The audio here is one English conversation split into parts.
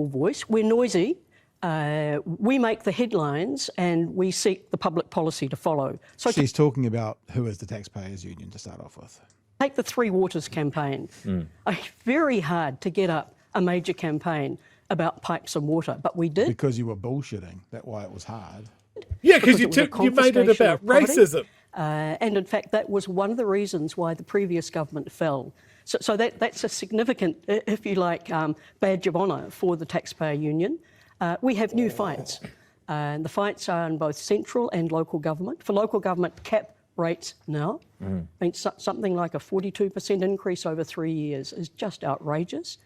voice. We're noisy. We make the headlines and we seek the public policy to follow. So she's talking about who is the Taxpayers Union to start off with. Take the Three Waters campaign. Very hard to get up a major campaign about pipes and water, but we did. Because you were bullshitting. That's why it was hard. Yeah, because you made it about racism. And in fact, that was one of the reasons why the previous government fell. So that's a significant, if you like, badge of honour for the Taxpayer Union. We have new fights. And the fights are in both central and local government. For local government, cap rates now. I mean, something like a 42% increase over 3 years is just outrageous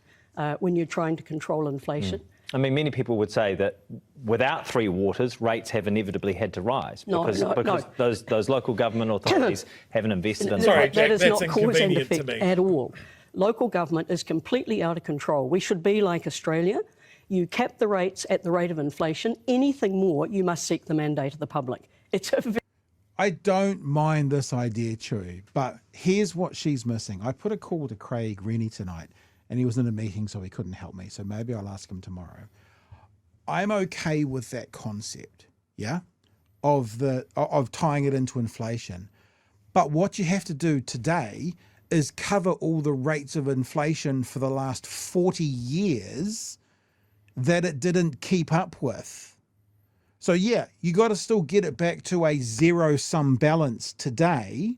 when you're trying to control inflation. I mean, many people would say that without Three Waters, rates have inevitably had to rise because those local government authorities haven't invested in Sorry, Jack, that is that's not cause and inconvenient to effect me. at all. Local government is completely out of control. We should be like Australia. You cap the rates at the rate of inflation. Anything more, you must seek the mandate of the public. It's a I don't mind this idea, Chewie, but here's what she's missing. I put a call to Craig Rennie tonight, and he was in a meeting, so he couldn't help me. So maybe I'll ask him tomorrow. I'm okay with that concept, yeah, of tying it into inflation. But what you have to do today is cover all the rates of inflation for the last 40 years that it didn't keep up with. So yeah, you got to still get it back to a zero-sum balance today,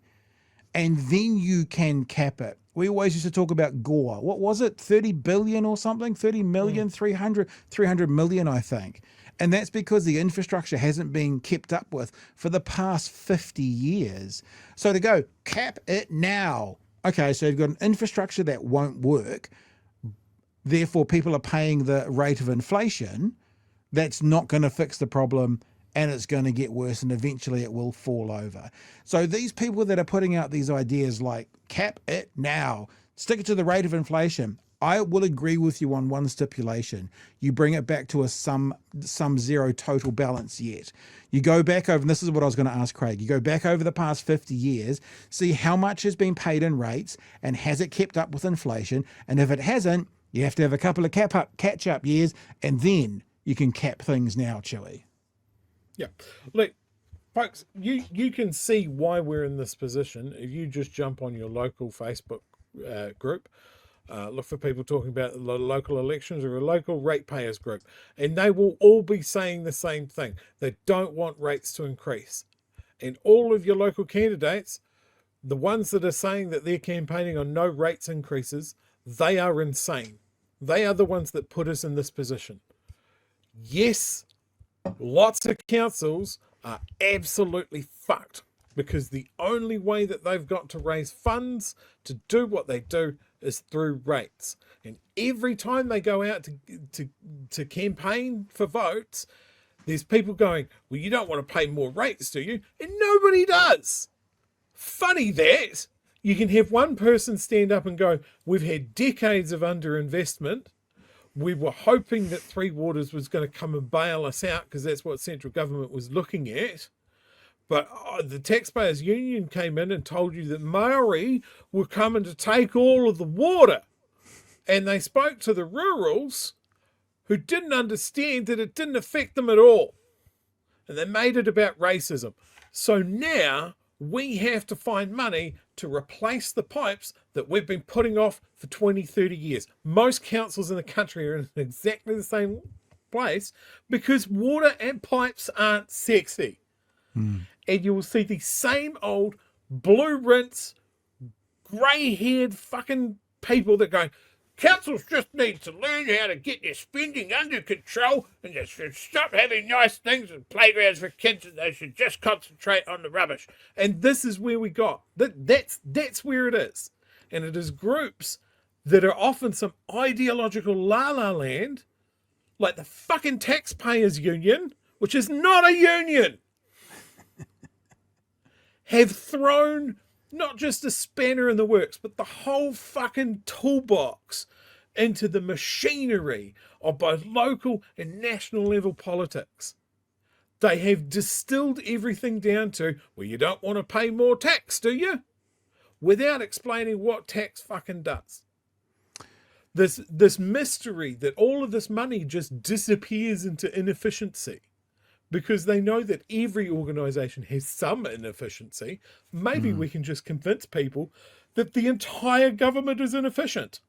and then you can cap it. We always used to talk about GORE. What was it? 30 billion or something? 30 million, 300 million, I think. And that's because the infrastructure hasn't been kept up with for the past 50 years. So to go, cap it now. Okay, so you've got an infrastructure that won't work. Therefore, people are paying the rate of inflation. That's not going to fix the problem, and it's going to get worse, and eventually it will fall over. So these people that are putting out these ideas like cap it now, stick it to the rate of inflation, I will agree with you on one stipulation. You bring it back to a sum zero total balance yet. You go back over, and this is what I was going to ask Craig, you go back over the past 50 years, see how much has been paid in rates, and has it kept up with inflation? And if it hasn't, you have to have a couple of catch-up years, and then you can cap things now, Chewie. Yeah. Look, folks, you can see why we're in this position if you just jump on your local Facebook group, look for people talking about the local elections or a local ratepayers group, and they will all be saying the same thing. They don't want rates to increase. And all of your local candidates, the ones that are saying that they're campaigning on no rates increases, they are insane. They are the ones that put us in this position. Yes, lots of councils are absolutely fucked because the only way that they've got to raise funds to do what they do is through rates. And every time they go out to campaign for votes, there's people going, well, you don't want to pay more rates, do you? And nobody does. Funny that. You can have one person stand up and go, we've had decades of underinvestment. We were hoping that Three Waters was going to come and bail us out because that's what central government was looking at. But the Taxpayers Union came in and told you that Maori were coming to take all of the water. And they spoke to the rurals who didn't understand that it didn't affect them at all. And they made it about racism. So now we have to find money to replace the pipes that we've been putting off for 20, 30 years. Most councils in the country are in exactly the same place because water and pipes aren't sexy. And you will see the same old blue rinse, grey-haired fucking people that go, councils just need to learn how to get their spending under control and they should stop having nice things and playgrounds for kids and they should just concentrate on the rubbish. And this is where we got. That's where it is. And it is groups that are often some ideological la-la land, like the fucking Taxpayers Union, which is not a union, have thrown not just a spanner in the works, but the whole fucking toolbox into the machinery of both local and national level politics. They have distilled everything down to, well, you don't want to pay more tax, do you? Without explaining what tax fucking does. this mystery that all of this money just disappears into inefficiency, because they know that every organization has some inefficiency. Maybe we can just convince people that the entire government is inefficient.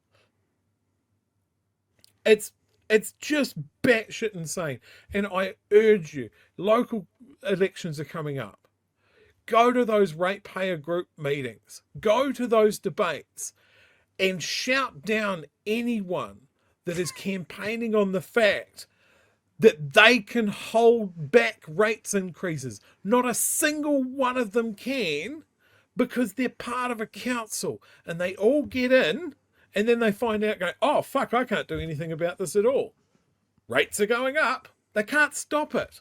It's just batshit insane. And I urge you, local elections are coming up. Go to those ratepayer group meetings. Go to those debates and shout down anyone that is campaigning on the fact that they can hold back rates increases. Not a single one of them can, because they're part of a council and they all get in and then they find out, going, oh, fuck, I can't do anything about this at all. Rates are going up. They can't stop it.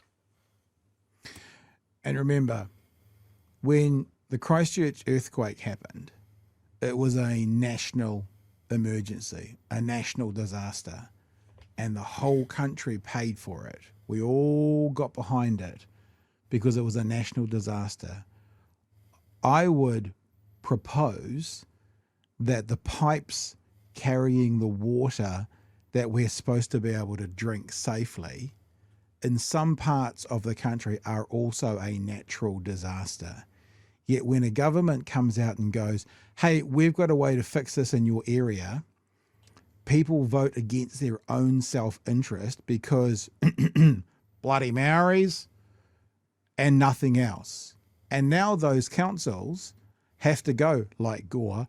And remember, when the Christchurch earthquake happened, it was a national emergency, a national disaster, and the whole country paid for it. We all got behind it because it was a national disaster. I would propose that the pipes carrying the water that we're supposed to be able to drink safely in some parts of the country are also a natural disaster. Yet when a government comes out and goes, hey, we've got a way to fix this in your area, people vote against their own self-interest because bloody Maoris and nothing else. And now those councils have to go like Gore,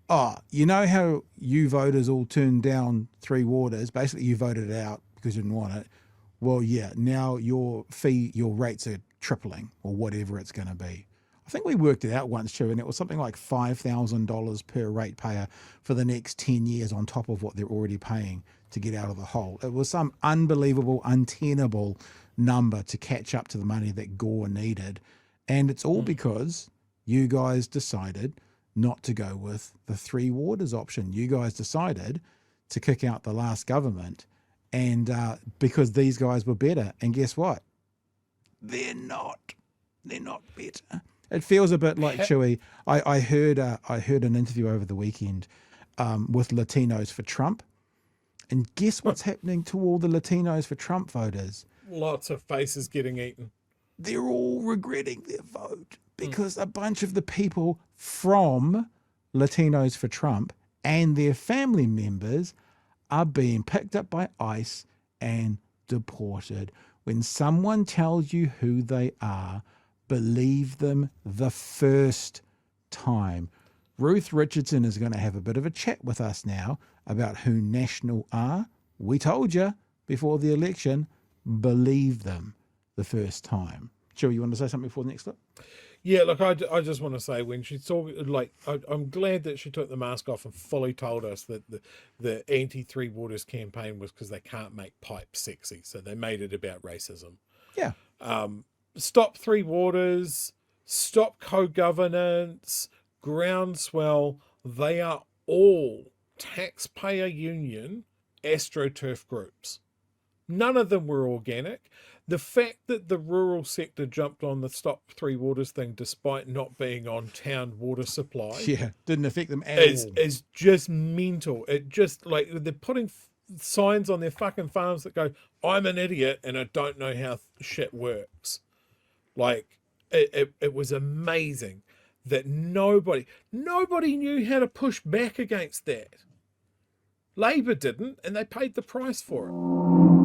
oh, you know how you voters all turned down Three Waters? Basically, you voted it out because you didn't want it. Well, yeah, now your rates are tripling or whatever it's going to be. I think we worked it out once, Chewie, and it was something like $5,000 per ratepayer for the next 10 years on top of what they're already paying to get out of the hole. It was some unbelievable, untenable number to catch up to the money that Gore needed. And it's all because you guys decided not to go with the Three Waters option. You guys decided to kick out the last government, and because these guys were better. And guess what? They're not. They're not better. It feels a bit like, Chewie, I heard an interview over the weekend with Latinos for Trump. And guess what's happening to all the Latinos for Trump voters? Lots of faces getting eaten. They're all regretting their vote because a bunch of the people from Latinos for Trump and their family members are being picked up by ICE and deported. When someone tells you who they are, believe them the first time. Ruth Richardson is going to have a bit of a chat with us now about who National are. We told you before the election, believe them the first time. Chewie, you want to say something before the next clip? Yeah, look, I just want to say, when she talked, like, I'm glad that she took the mask off and fully told us that the anti-Three Waters campaign was because they can't make pipe sexy, so they made it about racism. Yeah. Stop Three Waters, stop co-governance, groundswell, they are all Taxpayer Union AstroTurf groups. None of them were organic. The fact that the rural sector jumped on the Stop Three Waters thing despite not being on town water supply, didn't affect them at all. Is just mental. It just, like, they're putting signs on their fucking farms that go, I'm an idiot and I don't know how shit works. Like, it was amazing that nobody knew how to push back against that. Labor didn't, and they paid the price for it.